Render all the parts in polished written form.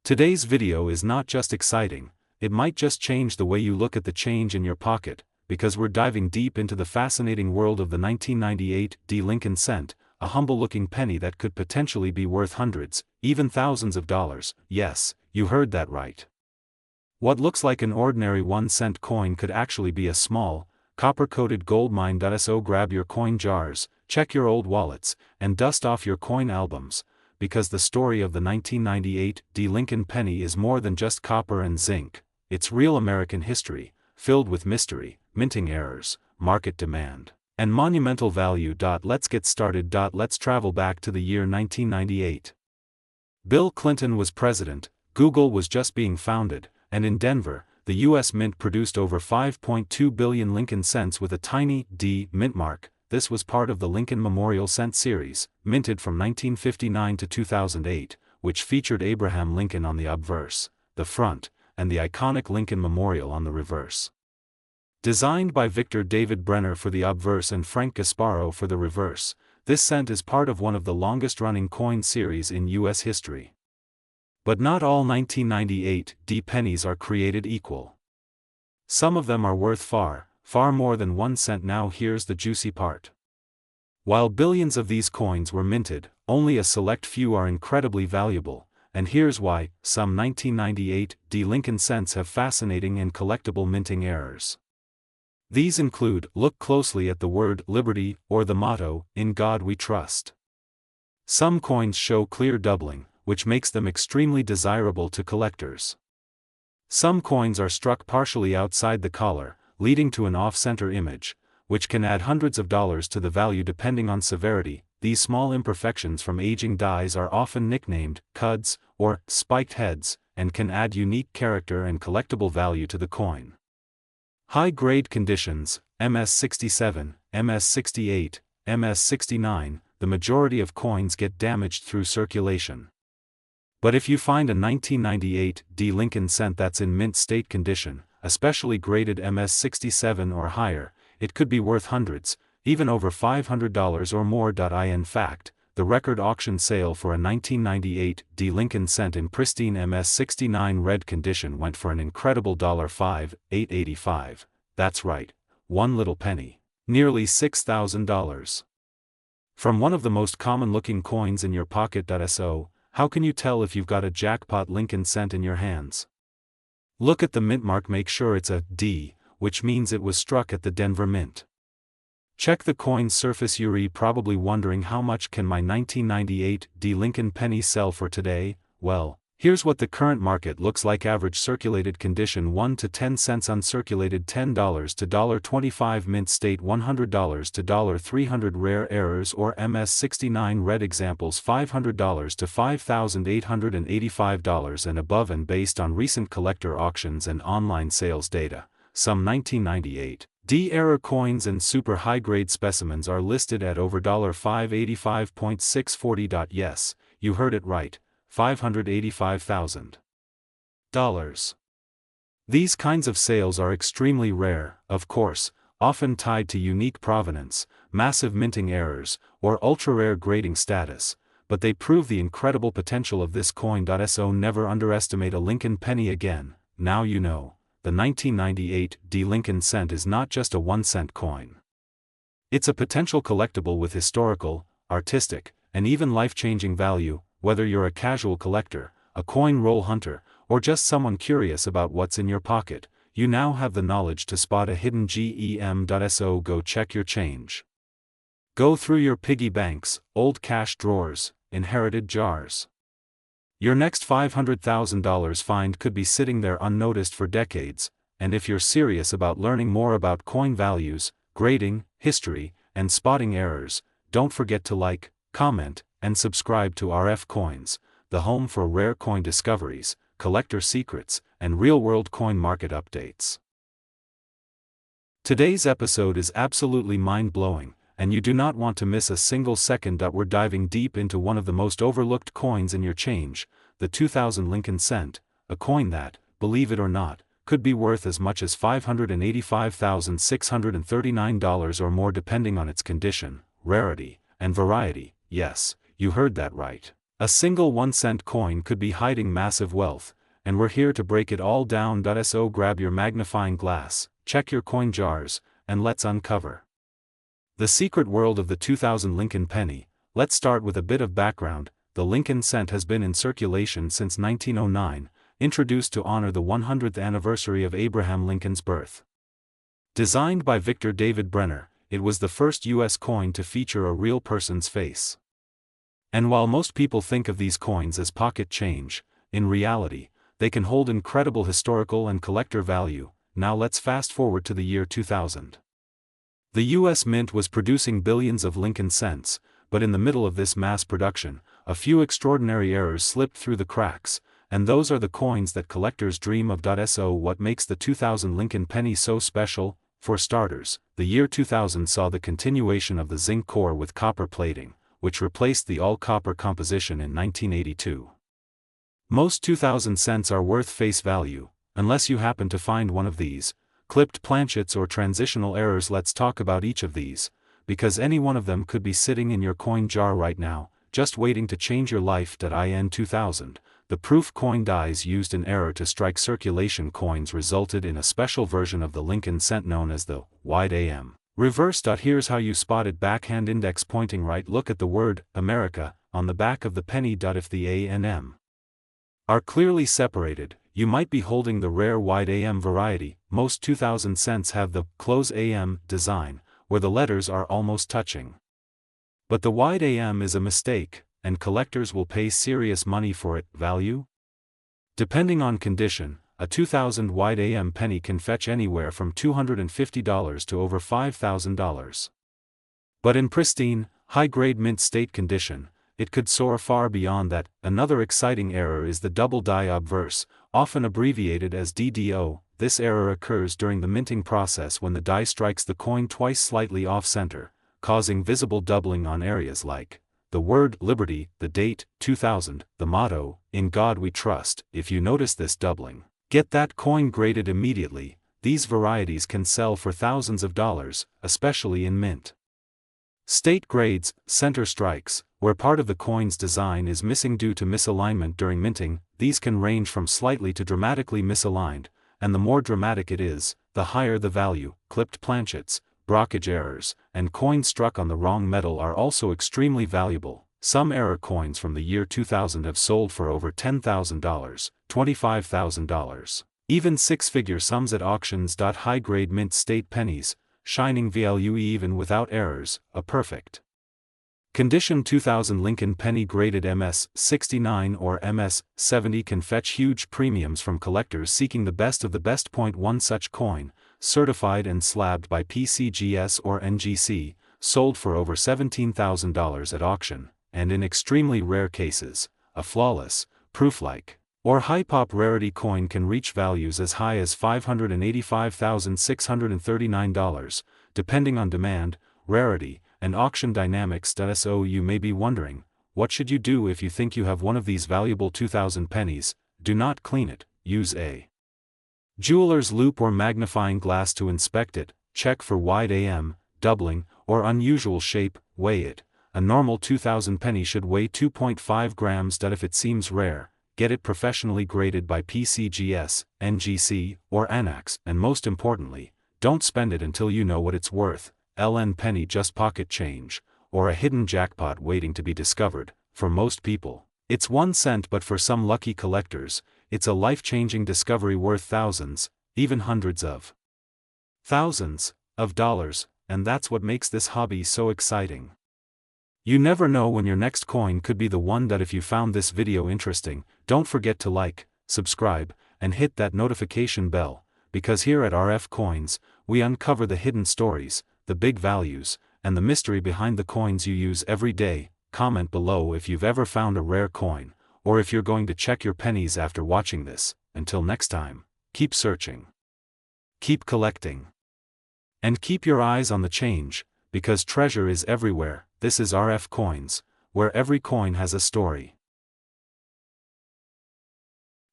Today's video is not just exciting, it might just change the way you look at the change in your pocket, because we're diving deep into the fascinating world of the 1998 Lincoln cent, a humble-looking penny that could potentially be worth hundreds, even thousands of dollars. Yes, you heard that right. What looks like an ordinary 1-cent coin could actually be a small, copper-coated gold mine. So grab your coin jars, check your old wallets, and dust off your coin albums, because the story of the 1998 Lincoln penny is more than just copper and zinc. It's real American history, filled with mystery, minting errors, market demand, and monumental value. Let's get started. Let's travel back to the year 1998. Bill Clinton was president, Google was just being founded, and in Denver, the U.S. Mint produced over 5.2 billion Lincoln cents with a tiny D mint mark. This was part of the Lincoln Memorial Cent series, minted from 1959 to 2008, which featured Abraham Lincoln on the obverse, the front, and the iconic Lincoln Memorial on the reverse. Designed by Victor David Brenner for the obverse and Frank Gasparo for the reverse, this cent is part of one of the longest-running coin series in U.S. history. But not all 1998 pennies are created equal. Some of them are worth far more than 1 cent. Now here's the juicy part. While billions of these coins were minted, only a select few are incredibly valuable, and here's why. Some 1998 Lincoln cents have fascinating and collectible minting errors. These include: look closely at the word liberty, or the motto, "In God We Trust." Some coins show clear doubling, which makes them extremely desirable to collectors. Some coins are struck partially outside the collar, leading to an off-center image, which can add hundreds of dollars to the value depending on severity. These small imperfections from aging dies are often nicknamed cuds or spiked heads, and can add unique character and collectible value to the coin. High-grade conditions: MS-67, MS-68, MS-69, the majority of coins get damaged through circulation. But if you find a 1998 Lincoln cent that's in mint state condition, especially graded MS-67 or higher, it could be worth hundreds, even over $500 or more. In fact, the record auction sale for a 1998 Lincoln cent in pristine MS-69 red condition went for an incredible $5,885. That's right, one little penny. Nearly $6,000. From one of the most common-looking coins in your pocket. So, how can you tell if you've got a jackpot Lincoln cent in your hands? Look at the mint mark. Make sure it's a D, which means it was struck at the Denver Mint. Check the coin's surface. You're probably wondering, how much can my 1998 Lincoln penny sell for today? Well, here's what the current market looks like. Average circulated condition 1 to 10 cents, uncirculated $10 to $1.25, mint state $100 to $300, rare errors or MS-69 red examples $500 to $5,885 and above, and based on recent collector auctions and online sales data, some 1998 error coins and super high-grade specimens are listed at over $585,640. Yes, you heard it right, $585,000. These kinds of sales are extremely rare, of course, often tied to unique provenance, massive minting errors, or ultra-rare grading status, but they prove the incredible potential of this coin. So never underestimate a Lincoln penny again. Now you know. The 1998 Lincoln cent is not just a 1-cent coin. It's a potential collectible with historical, artistic, and even life-changing value. Whether you're a casual collector, a coin roll hunter, or just someone curious about what's in your pocket, you now have the knowledge to spot a hidden gem. So go check your change. Go through your piggy banks, old cash drawers, inherited jars. Your next $500,000 find could be sitting there unnoticed for decades, and if you're serious about learning more about coin values, grading, history, and spotting errors, don't forget to like, comment, and subscribe to RF Coins, the home for rare coin discoveries, collector secrets, and real-world coin market updates. Today's episode is absolutely mind-blowing, and you do not want to miss a single second. We're diving deep into one of the most overlooked coins in your change, the 2000 Lincoln cent, a coin that, believe it or not, could be worth as much as $585,639 or more depending on its condition, rarity, and variety. Yes, you heard that right. A single 1-cent coin could be hiding massive wealth, and we're here to break it all down. So grab your magnifying glass, check your coin jars, and let's uncover the secret world of the 2000 Lincoln penny. Let's start with a bit of background. The Lincoln cent has been in circulation since 1909, introduced to honor the 100th anniversary of Abraham Lincoln's birth. Designed by Victor David Brenner, it was the first U.S. coin to feature a real person's face. And while most people think of these coins as pocket change, in reality, they can hold incredible historical and collector value. Now let's fast forward to the year 2000. The U.S. Mint was producing billions of Lincoln cents, but in the middle of this mass production, a few extraordinary errors slipped through the cracks, and those are the coins that collectors dream of. So what makes the 2000 Lincoln penny so special? For starters, the year 2000 saw the continuation of the zinc core with copper plating, which replaced the all-copper composition in 1982. Most 2000 cents are worth face value, unless you happen to find one of these clipped planchets or transitional errors. Let's talk about each of these, because any one of them could be sitting in your coin jar right now, just waiting to change your life. In 2000, the proof coin dies used in error to strike circulation coins resulted in a special version of the Lincoln cent known as the wide AM reverse. Here's how you spot it. Backhand index pointing right. Look at the word America on the back of the penny. If the A and M are clearly separated, you might be holding the rare wide AM variety. Most 2000 cents have the close AM design, where the letters are almost touching. But the wide AM is a mistake, and collectors will pay serious money for it. Value? Depending on condition, a 2000 wide AM penny can fetch anywhere from $250 to over $5,000. But in pristine, high-grade mint state condition, it could soar far beyond that. Another exciting error is the double die obverse, often abbreviated as DDO. This error occurs during the minting process when the die strikes the coin twice slightly off-center, causing visible doubling on areas like the word Liberty, the date, 2000, the motto, In God We Trust. If you notice this doubling, get that coin graded immediately. These varieties can sell for thousands of dollars, especially in mint state grades. Center strikes, where part of the coin's design is missing due to misalignment during minting. These can range from slightly to dramatically misaligned, and the more dramatic it is, the higher the value. Clipped planchets, brockage errors, and coins struck on the wrong metal are also extremely valuable. Some error coins from the year 2000 have sold for over $10,000, $25,000, even six-figure sums at auctions. High-grade mint state pennies, shining value even without errors, a perfect condition 2000 Lincoln penny graded MS-69 or MS-70 can fetch huge premiums from collectors seeking the best of the best. One such coin, certified and slabbed by PCGS or NGC, sold for over $17,000 at auction, and in extremely rare cases, a flawless, proof-like, or high-pop rarity coin can reach values as high as $585,639, depending on demand, rarity, and auction dynamics. So you may be wondering, what should you do if you think you have one of these valuable 2000 pennies? Do not clean it, use a jeweler's loupe or magnifying glass to inspect it, check for wide AM, doubling, or unusual shape, weigh it. A normal 2000 penny should weigh 2.5 grams. If it seems rare, get it professionally graded by PCGS, NGC, or ANAX, and most importantly, don't spend it until you know what it's worth. LN penny just pocket change, or a hidden jackpot waiting to be discovered. For most people, it's 1 cent, but for some lucky collectors, it's a life-changing discovery worth thousands, even hundreds of thousands of dollars, and that's what makes this hobby so exciting. You never know when your next coin could be the one. If you found this video interesting, don't forget to like, subscribe, and hit that notification bell, because here at RF Coins, we uncover the hidden stories, the big values, and the mystery behind the coins you use every day. Comment below if you've ever found a rare coin, or if you're going to check your pennies after watching this. Until next time, keep searching, keep collecting, and keep your eyes on the change, because treasure is everywhere. This is RF Coins, where every coin has a story.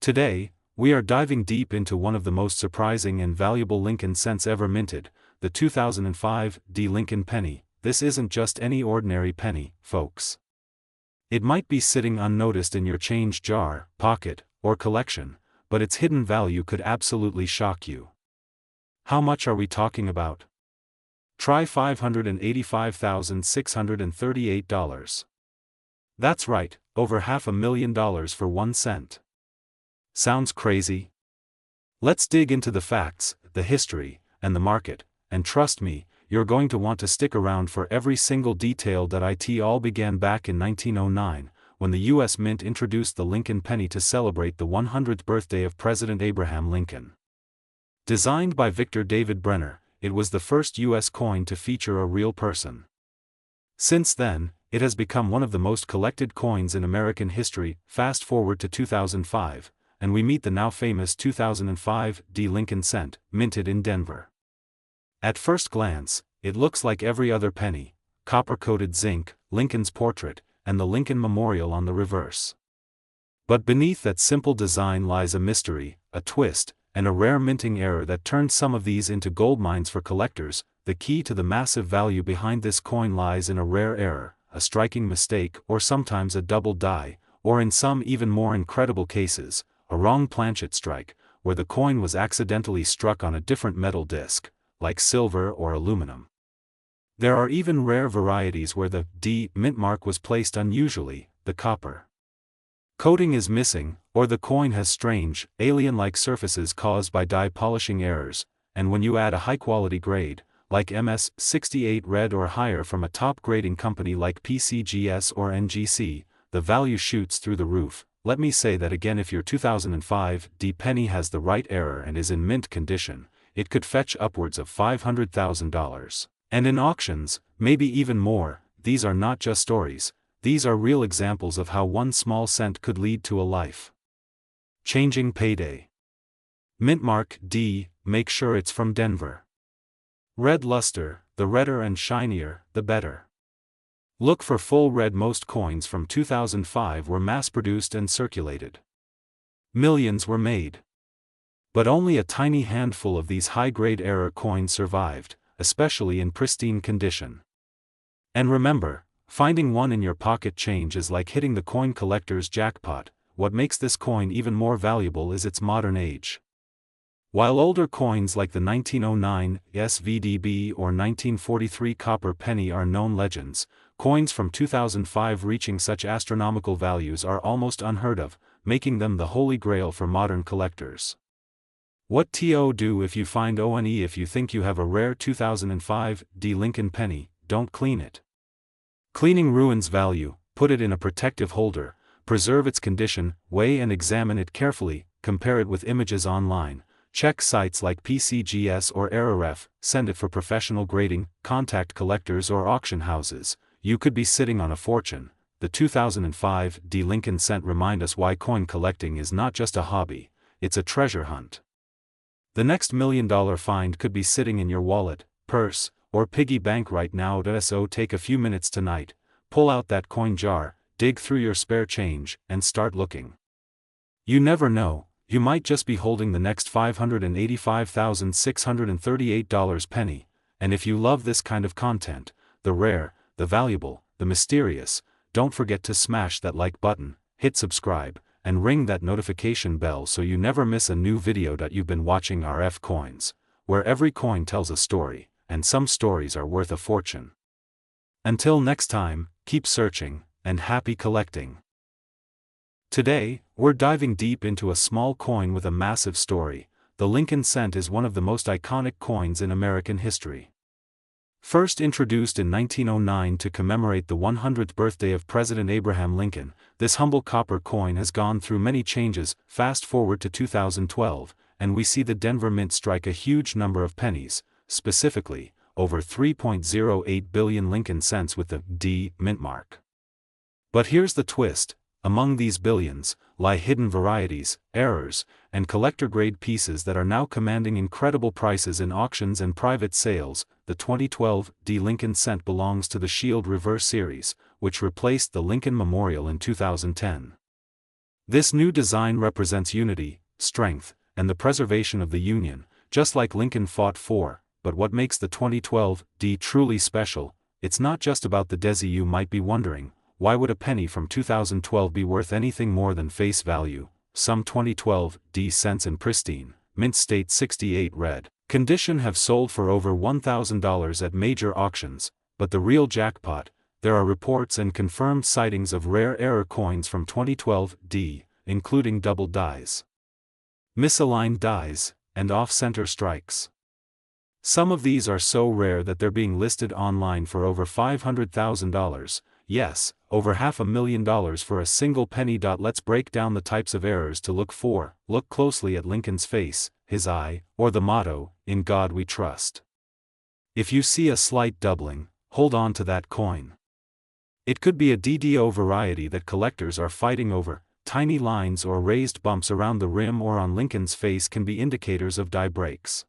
Today, we are diving deep into one of the most surprising and valuable Lincoln cents ever minted, the 2005 D Lincoln penny. This isn't just any ordinary penny, folks. It might be sitting unnoticed in your change jar, pocket, or collection, but its hidden value could absolutely shock you. How much are we talking about? Try $585,638. That's right, over $500,000 for 1 cent. Sounds crazy? Let's dig into the facts, the history, and the market, and trust me, you're going to want to stick around for every single detail. It all began back in 1909, when the U.S. Mint introduced the Lincoln penny to celebrate the 100th birthday of President Abraham Lincoln. Designed by Victor David Brenner, it was the first U.S. coin to feature a real person. Since then, it has become one of the most collected coins in American history. Fast forward to 2005, and we meet the now famous 2005 Lincoln cent, minted in Denver. At first glance, it looks like every other penny: copper-coated zinc, Lincoln's portrait, and the Lincoln Memorial on the reverse. But beneath that simple design lies a mystery, a twist, and a rare minting error that turned some of these into gold mines for collectors. The key to the massive value behind this coin lies in a rare error, a striking mistake, or sometimes a double die, or in some even more incredible cases, a wrong planchet strike, where the coin was accidentally struck on a different metal disc, like silver or aluminum. There are even rare varieties where the D mint mark was placed unusually, the copper coating is missing, or the coin has strange, alien-like surfaces caused by die polishing errors, and when you add a high-quality grade, like MS-68 red or higher from a top grading company like PCGS or NGC, the value shoots through the roof. Let me say that again: if your 2005 D penny has the right error and is in mint condition, it could fetch upwards of $500,000. And in auctions, maybe even more. These are not just stories, these are real examples of how one small cent could lead to a life-changing payday. Mint mark D, make sure it's from Denver. Red luster: the redder and shinier, the better. Look for full red. Most coins from 2005 were mass-produced and circulated. Millions were made. But only a tiny handful of these high-grade error coins survived, especially in pristine condition. And remember, finding one in your pocket change is like hitting the coin collector's jackpot. What makes this coin even more valuable is its modern age. While older coins like the 1909 SVDB or 1943 copper penny are known legends, coins from 2005 reaching such astronomical values are almost unheard of, making them the holy grail for modern collectors. What to do if you find one? If you think you have a rare 2005 D Lincoln penny, don't clean it. Cleaning ruins value. Put it in a protective holder, preserve its condition, weigh and examine it carefully, compare it with images online, check sites like PCGS or Aeroref, send it for professional grading, contact collectors or auction houses. You could be sitting on a fortune. The 2005 D Lincoln cent remind us why coin collecting is not just a hobby, it's a treasure hunt. The next $1 million find could be sitting in your wallet, purse, or piggy bank right now. So take a few minutes tonight, pull out that coin jar, dig through your spare change, and start looking. You never know, you might just be holding the next $585,638 penny. And if you love this kind of content, the rare, the valuable, the mysterious, don't forget to smash that like button, hit subscribe, and ring that notification bell so you never miss a new video. You've been watching RF Coins, where every coin tells a story, and some stories are worth a fortune. Until next time, keep searching, and happy collecting. Today, we're diving deep into a small coin with a massive story. The Lincoln cent is one of the most iconic coins in American history. First introduced in 1909 to commemorate the 100th birthday of President Abraham Lincoln, this humble copper coin has gone through many changes. Fast forward to 2012, and we see the Denver Mint strike a huge number of pennies, specifically, over 3.08 billion Lincoln cents with the D mint mark. But here's the twist: among these billions, lie hidden varieties, errors, and collector-grade pieces that are now commanding incredible prices in auctions and private sales. The 2012 D Lincoln cent belongs to the Shield Reverse series, which replaced the Lincoln Memorial in 2010. This new design represents unity, strength, and the preservation of the Union, just like Lincoln fought for. But what makes the 2012 D truly special? It's not just about the Desi. You might be wondering, why would a penny from 2012 be worth anything more than face value? Some 2012 cents in pristine, mint state 68 red condition have sold for over $1,000 at major auctions, but the real jackpot, there are reports and confirmed sightings of rare error coins from 2012 including double dies, misaligned dies, and off-center strikes. Some of these are so rare that they're being listed online for over $500,000, yes, over $500,000 for a single penny. Let's break down the types of errors to look for. Look closely at Lincoln's face, his eye, or the motto, "In God We Trust." If you see a slight doubling, hold on to that coin. It could be a DDO variety that collectors are fighting over. Tiny lines or raised bumps around the rim or on Lincoln's face can be indicators of die breaks.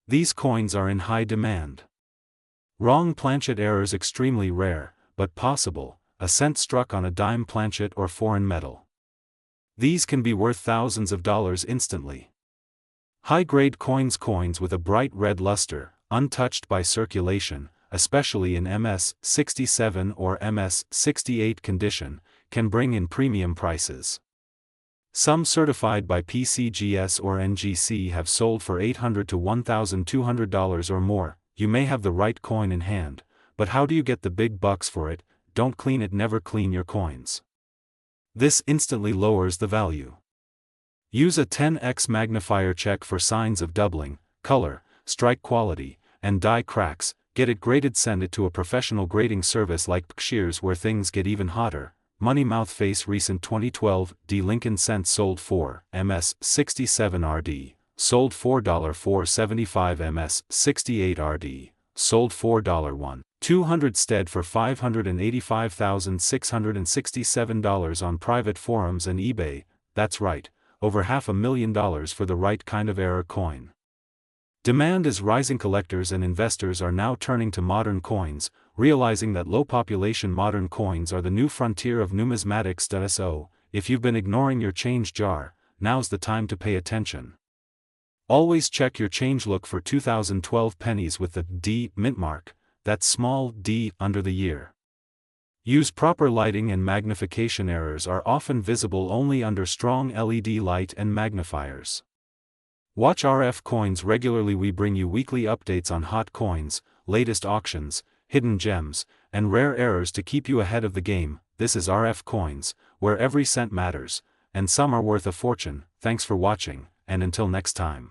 These coins are in high demand. Wrong planchet errors extremely rare, but possible, a cent struck on a dime planchet or foreign metal. These can be worth thousands of dollars instantly. High-grade coins with a bright red luster, untouched by circulation, especially in MS-67 or MS-68 condition, can bring in premium prices. Some certified by PCGS or NGC have sold for $800 to $1,200 or more. You may have the right coin in hand, but how do you get the big bucks for it? Don't clean it. Never clean your coins. This instantly lowers the value. Use a 10x magnifier. Check for signs of doubling, color, strike quality, and die cracks. Get it graded. Send it to a professional grading service like Shears, where things get even hotter. Money Mouth Face recent 2012 Lincoln cent sold for MS-67 RD, sold $4.475 MS-68 RD, sold $4.1 stead for $585,667 on private forums and eBay. That's right, over $500,000 for the right kind of error coin. Demand is rising. Collectors and investors are now turning to modern coins, realizing that low-population modern coins are the new frontier of numismatics. So, if you've been ignoring your change jar, now's the time to pay attention. Always check your change. Look for 2012 pennies with the D mint mark, that small d under the year. Use proper lighting and magnification. Errors are often visible only under strong LED light and magnifiers. Watch RF Coins regularly. We bring you weekly updates on hot coins, latest auctions, hidden gems, and rare errors to keep you ahead of the game. This is RF Coins, where every cent matters, and some are worth a fortune. Thanks for watching, and until next time.